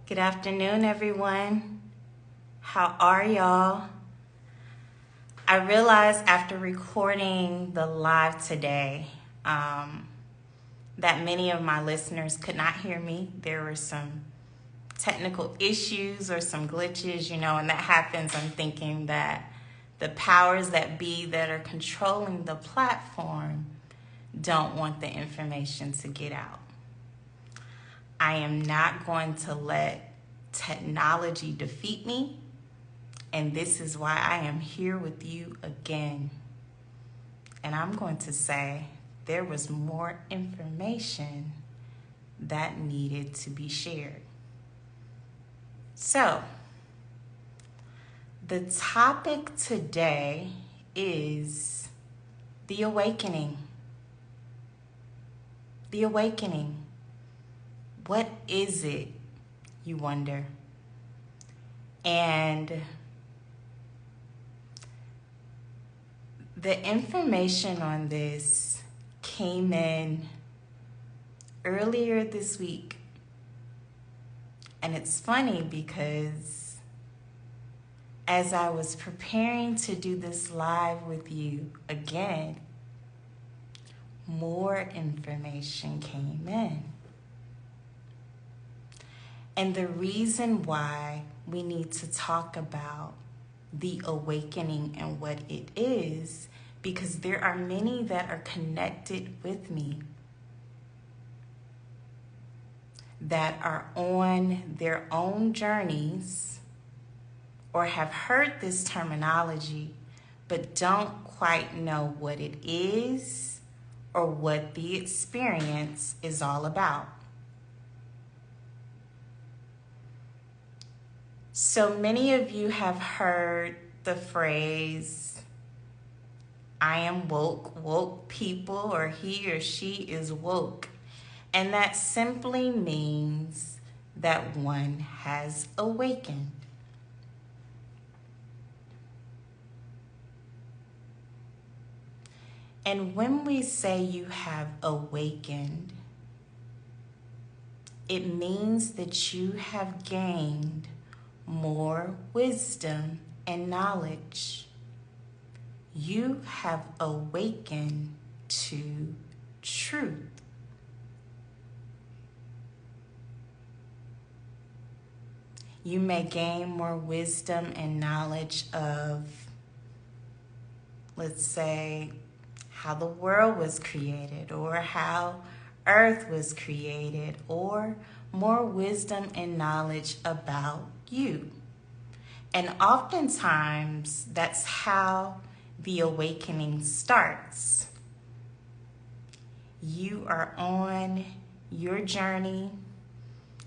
Good afternoon, everyone. How are y'all? I realized after recording the live today that many of my listeners could not hear me. There were some technical issues or some glitches, and that happens. I'm thinking that the powers that be that are controlling the platform don't want the information to get out. I am not going to let technology defeat me, and this is why I am here with you again. And I'm going to say there was more information that needed to be shared. So, the topic today is the awakening. The awakening. What is it, you wonder? And the information on this came in earlier this week. And it's funny because as I was preparing to do this live with you again, more information came in. And the reason why we need to talk about the awakening and what it is, because there are many that are connected with me that are on their own journeys or have heard this terminology but don't quite know what it is or what the experience is all about. So many of you have heard the phrase, I am woke people, or he or she is woke. And that simply means that one has awakened. And when we say you have awakened, it means that you have gained more wisdom and knowledge. You have awakened to truth. You may gain more wisdom and knowledge of, let's say, how the world was created, or how earth was created, or more wisdom and knowledge about you. And oftentimes, that's how the awakening starts. You are on your journey.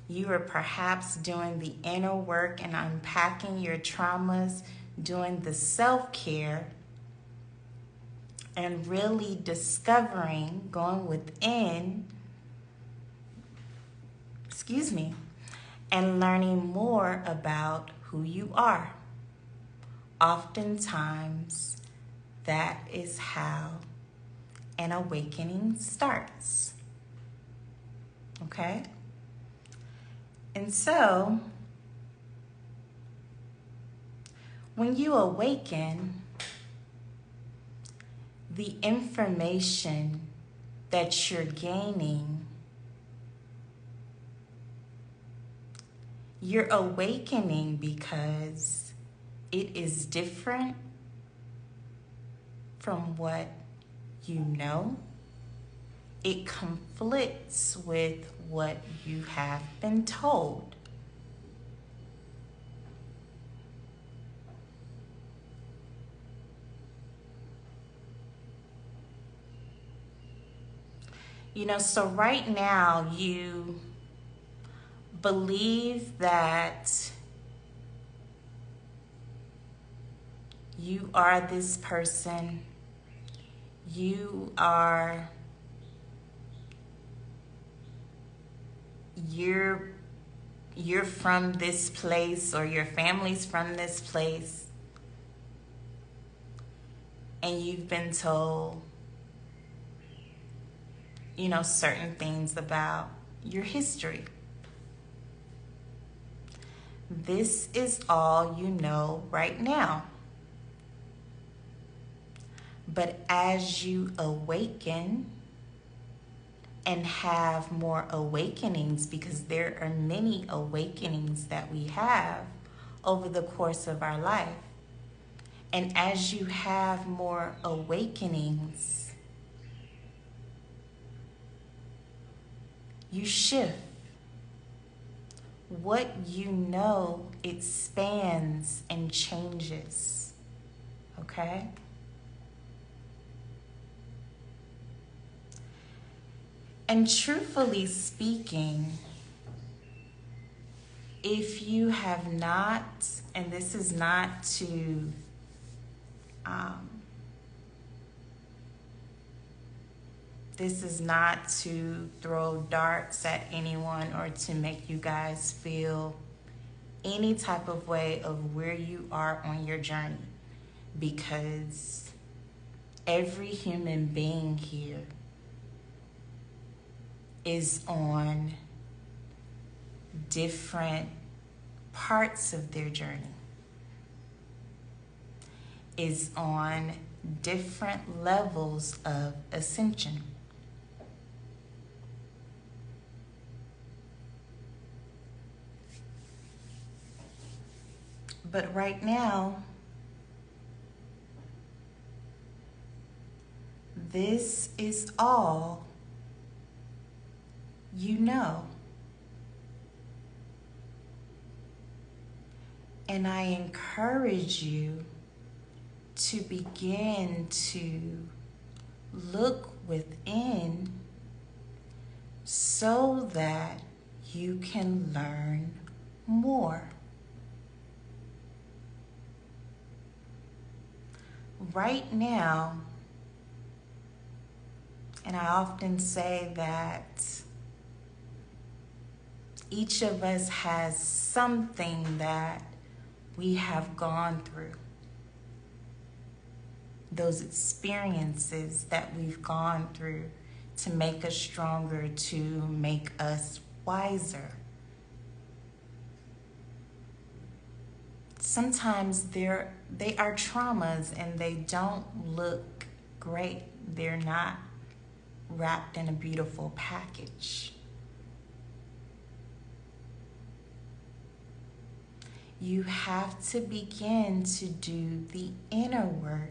You are perhaps doing the inner work and unpacking your traumas, doing the self-care, and really discovering, going within, and learning more about who you are. Oftentimes, that is how an awakening starts. Okay? And so, when you awaken, the information that you're gaining, you're awakening because it is different from what you know. It conflicts with what you have been told. So right now you believe that you are this person, you're from this place, or your family's from this place, and you've been told certain things about your history. This is all you know right now. But as you awaken and have more awakenings, because there are many awakenings that we have over the course of our life, and as you have more awakenings, you shift. What you know expands and changes, okay? And truthfully speaking, if you have not, and this is not to throw darts at anyone or to make you guys feel any type of way of where you are on your journey, because every human being here is on different parts of their journey, is on different levels of ascension. But right now, this is all you know. And I encourage you to begin to look within so that you can learn more. Right now, and I often say that each of us has something that we have gone through, those experiences that we've gone through to make us stronger, to make us wiser. Sometimes they are traumas and they don't look great. They're not wrapped in a beautiful package. You have to begin to do the inner work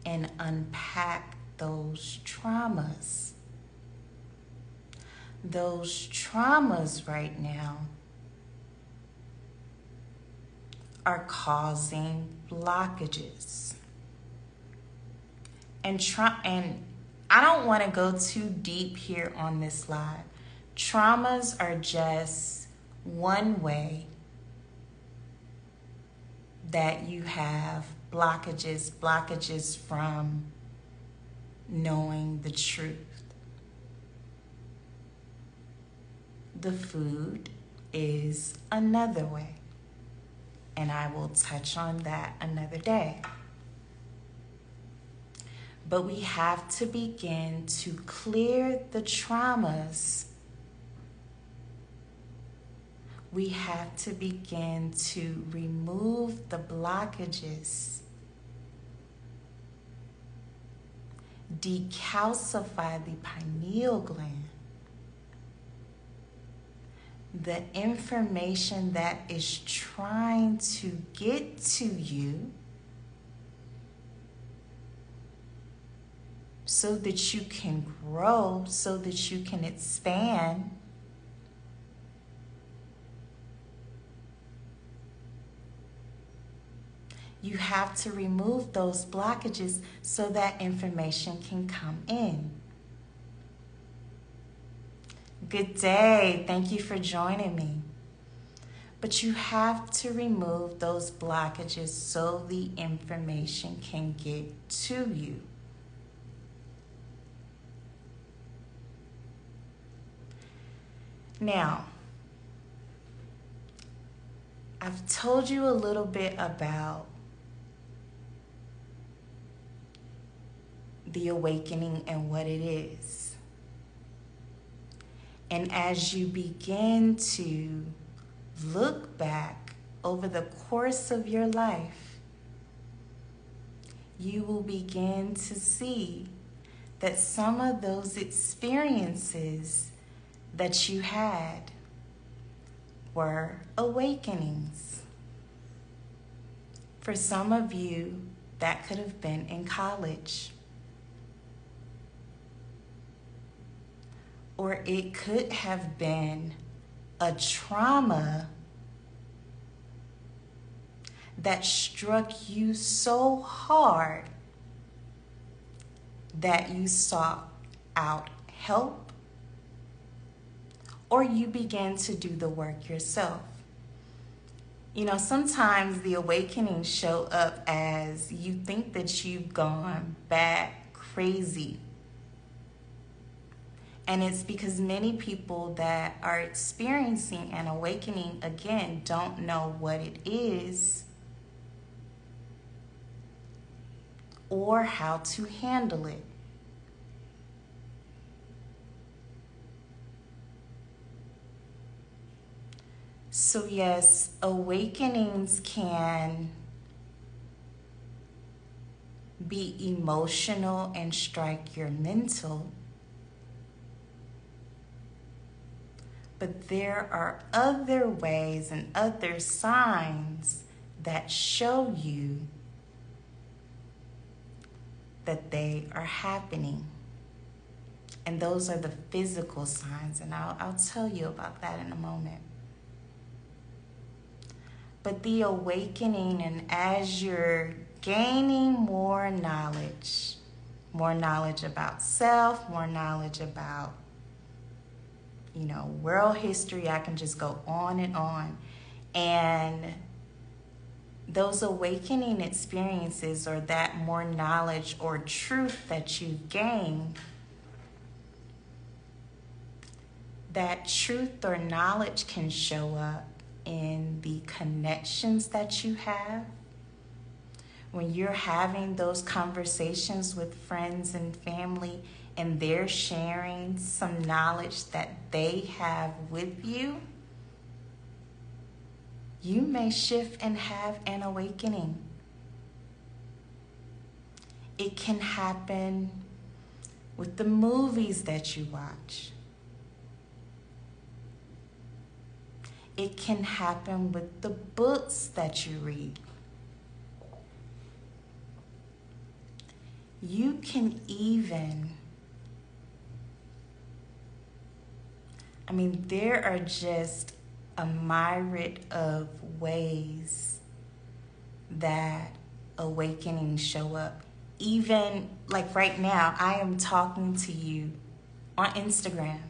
and unpack those traumas. Those traumas right now are causing blockages. And I don't want to go too deep here on this live. Traumas are just one way that you have blockages from knowing the truth. The food is another way, and I will touch on that another day. But we have to begin to clear the traumas. We have to begin to remove the blockages, decalcify the pineal gland. The information that is trying to get to you so that you can grow, so that you can expand. You have to remove those blockages so that information can come in. Good day. Thank you for joining me. But you have to remove those blockages so the information can get to you. Now, I've told you a little bit about the awakening and what it is. And as you begin to look back over the course of your life, you will begin to see that some of those experiences that you had were awakenings. For some of you, that could have been in college. Or it could have been a trauma that struck you so hard that you sought out help, or you began to do the work yourself. You know, sometimes the awakenings show up as you think that you've gone bat crazy. And it's because many people that are experiencing an awakening, again, don't know what it is or how to handle it. So yes, awakenings can be emotional and strike your mental. But there are other ways and other signs that show you that they are happening. And those are the physical signs, and I'll tell you about that in a moment. But the awakening, and as you're gaining more knowledge about self, more knowledge about, world history, I can just go on and on. And those awakening experiences, or that more knowledge or truth that you've gained, that truth or knowledge can show up in the connections that you have. When you're having those conversations with friends and family, and they're sharing some knowledge that they have with you, you may shift and have an awakening. It can happen with the movies that you watch. It can happen with the books that you read. You can even, there are just a myriad of ways that awakenings show up. Even like right now, I am talking to you on Instagram.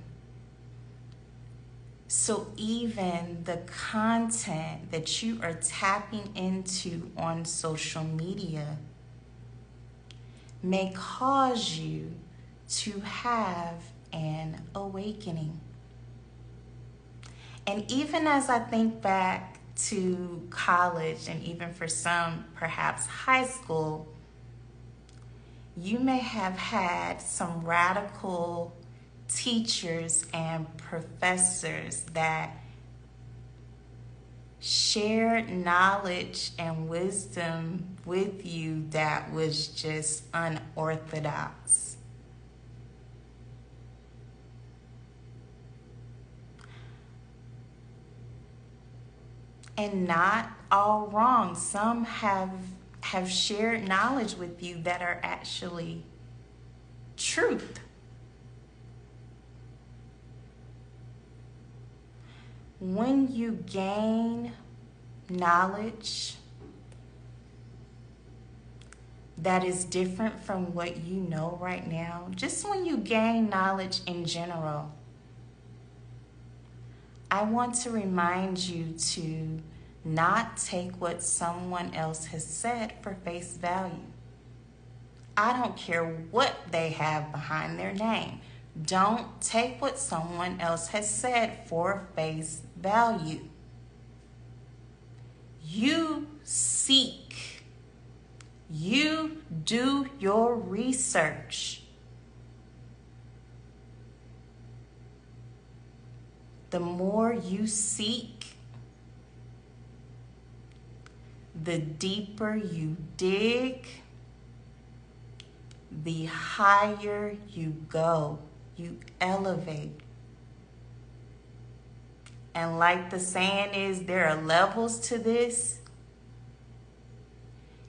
So even the content that you are tapping into on social media may cause you to have an awakening. And even as I think back to college, and even for some, perhaps high school, you may have had some radical teachers and professors that shared knowledge and wisdom with you that was just unorthodox. And not all wrong. Some have shared knowledge with you that are actually truth. When you gain knowledge that is different from what you know right now, just when you gain knowledge in general, I want to remind you to not take what someone else has said for face value. I don't care what they have behind their name. Don't take what someone else has said for face value. You seek. You do your research. The more you seek, The deeper you dig, the higher you go. You elevate. And like the saying is, there are levels to this.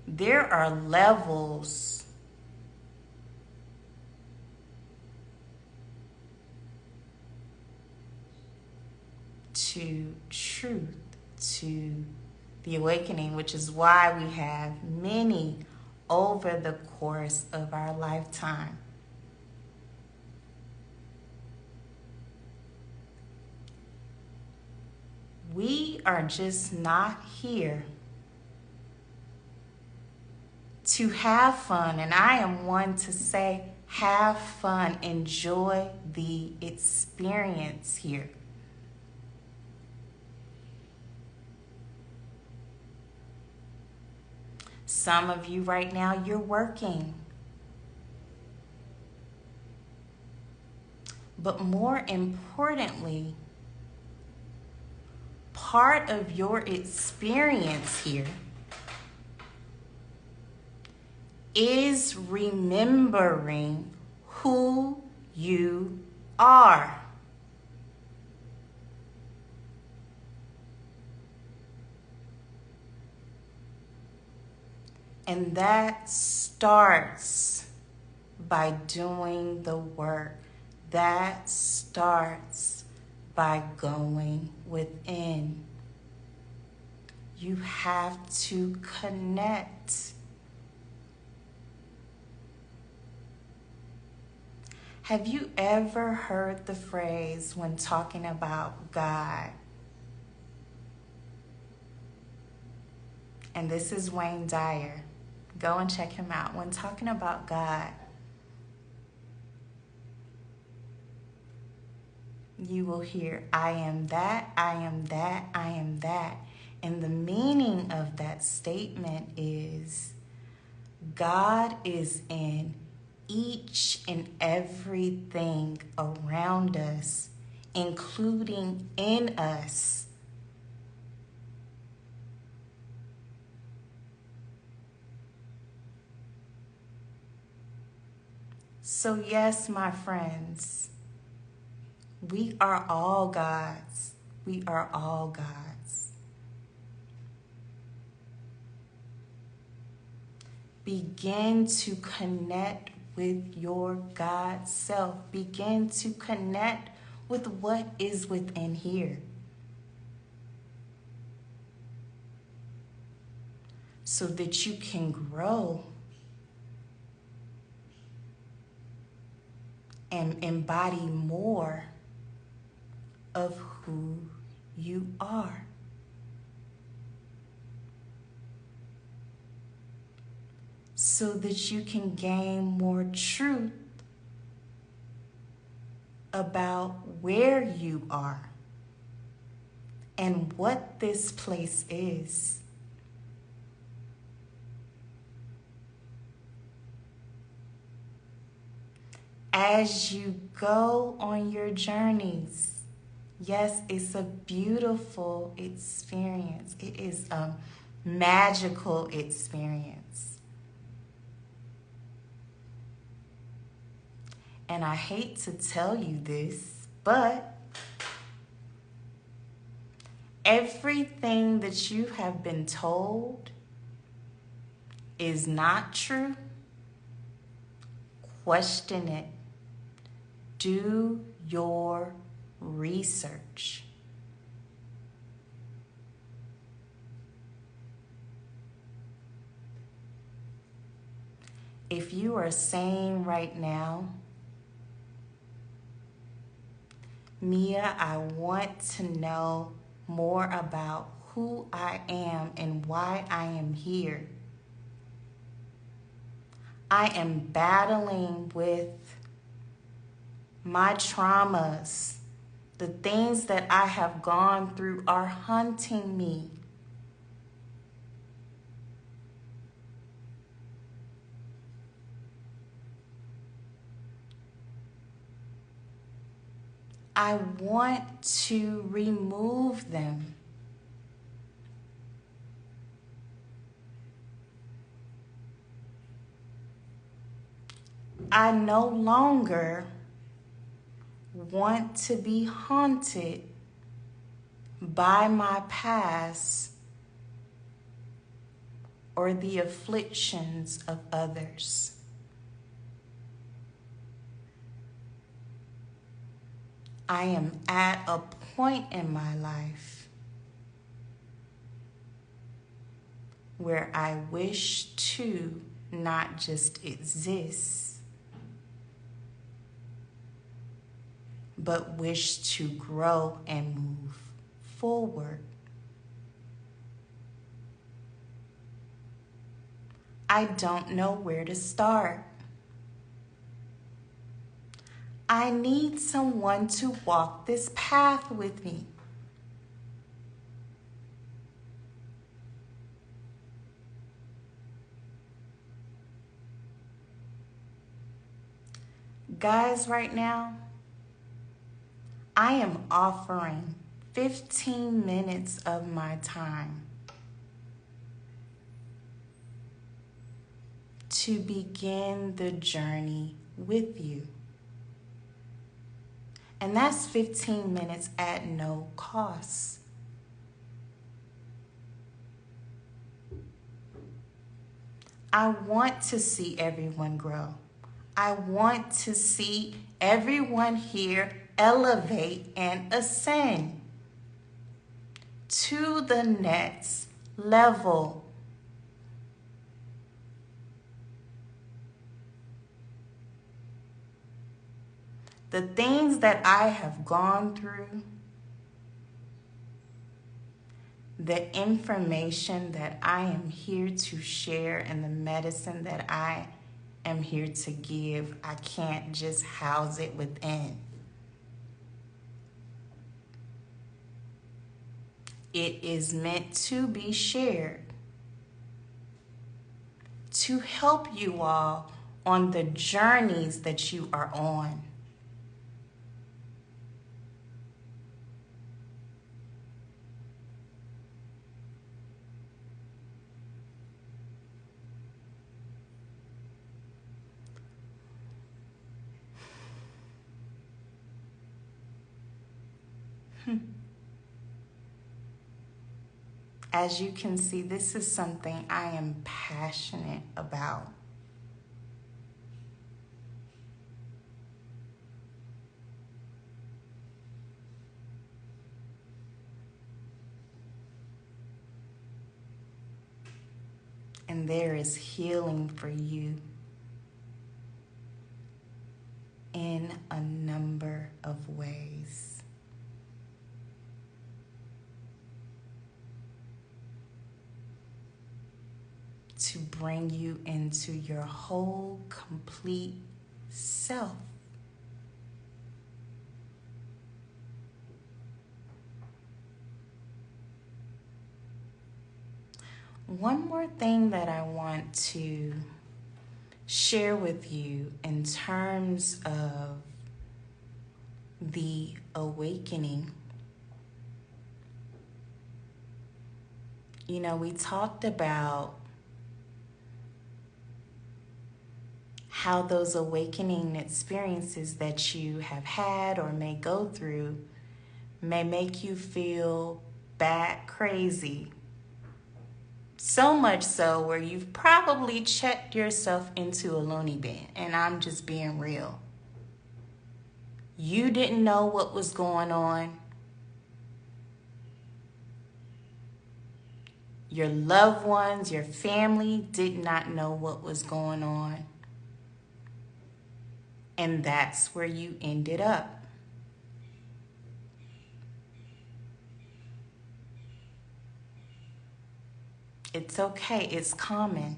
There are levels to truth, to the awakening, which is why we have many over the course of our lifetime. We are just not here to have fun, and I am one to say, have fun, enjoy the experience here. Some of you right now, you're working. But more importantly, part of your experience here is remembering who you are. And that starts by doing the work. That starts by going within. You have to connect. Have you ever heard the phrase when talking about God? And this is Wayne Dyer. Go and check him out. When talking about God, you will hear, I am that, I am that, I am that. And the meaning of that statement is God is in each and everything around us, including in us. So yes, my friends, we are all gods. We are all gods. Begin to connect with your God self. Begin to connect with what is within here. So that you can grow and embody more of who you are. So that you can gain more truth about where you are and what this place is. As you go on your journeys, yes, it's a beautiful experience. It is a magical experience. And I hate to tell you this, but everything that you have been told is not true. Question it. Do your research. If you are saying right now, Mia, I want to know more about who I am and why I am here. I am battling with my traumas. The things that I have gone through are haunting me. I want to remove them. I no longer want to be haunted by my past or the afflictions of others. I am at a point in my life where I wish to not just exist, but wish to grow and move forward. I don't know where to start. I need someone to walk this path with me. Guys, right now, I am offering 15 minutes of my time to begin the journey with you. And that's 15 minutes at no cost. I want to see everyone grow. I want to see everyone here elevate and ascend to the next level. The things that I have gone through, the information that I am here to share, and the medicine that I am here to give, I can't just house it within. It is meant to be shared to help you all on the journeys that you are on. As you can see, this is something I am passionate about. And there is healing for you in a number of ways. To bring you into your whole, complete self. One more thing that I want to share with you in terms of the awakening. You know, we talked about how those awakening experiences that you have had or may go through may make you feel bat crazy. So much so where you've probably checked yourself into a loony bin, and I'm just being real. You didn't know what was going on. Your loved ones, your family did not know what was going on. And that's where you ended up. It's okay. It's common.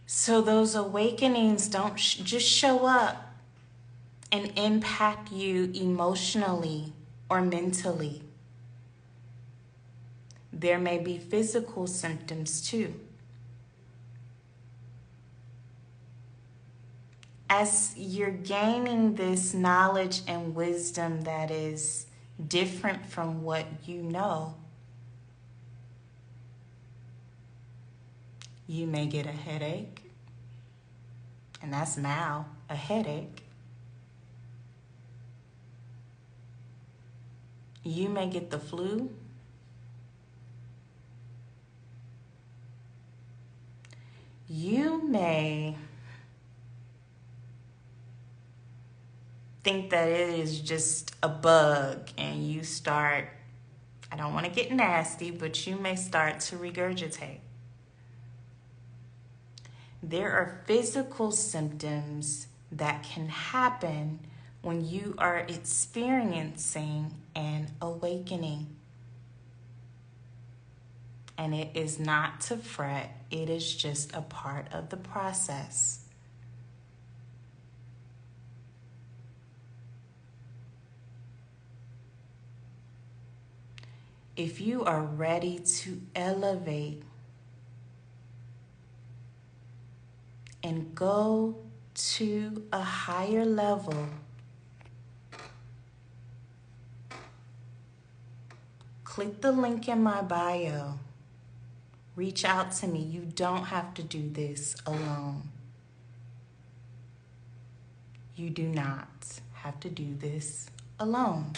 So those awakenings don't just show up and impact you emotionally or mentally. There may be physical symptoms too. As you're gaining this knowledge and wisdom that is different from what you know, you may get a headache, and that's now a headache. You may get the flu. You may think that it is just a bug and you start, I don't want to get nasty, but you may start to regurgitate. There are physical symptoms that can happen when you are experiencing an awakening. And it is not to fret, it is just a part of the process. If you are ready to elevate and go to a higher level, click the link in my bio. Reach out to me. You don't have to do this alone. You do not have to do this alone.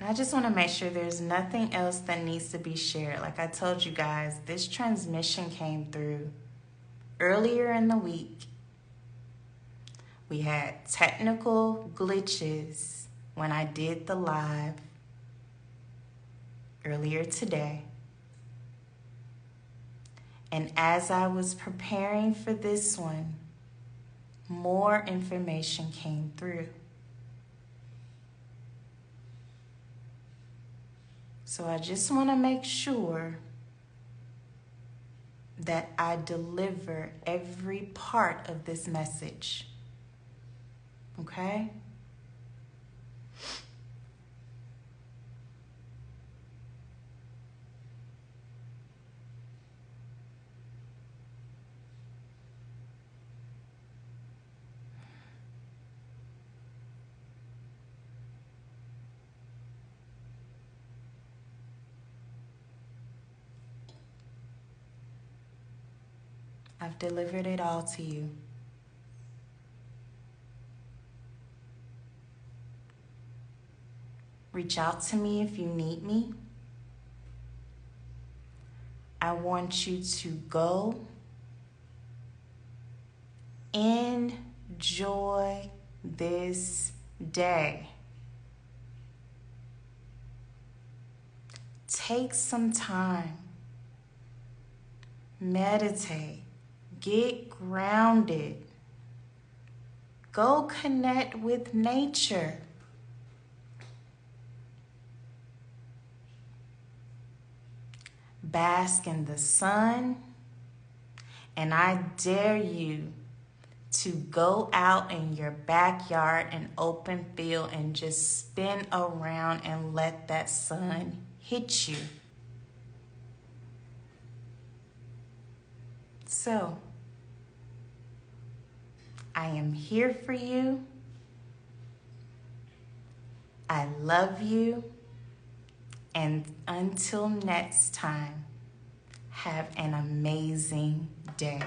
I just want to make sure there's nothing else that needs to be shared. Like I told you guys, this transmission came through earlier in the week. We had technical glitches when I did the live earlier today. And as I was preparing for this one, more information came through. So I just want to make sure that I deliver every part of this message. Okay? I've delivered it all to you. Reach out to me if you need me. I want you to go enjoy this day. Take some time. Meditate. Get grounded. Go connect with nature. Bask in the sun. And I dare you to go out in your backyard and open field and just spin around and let that sun hit you. So, I am here for you. I love you. And until next time, have an amazing day.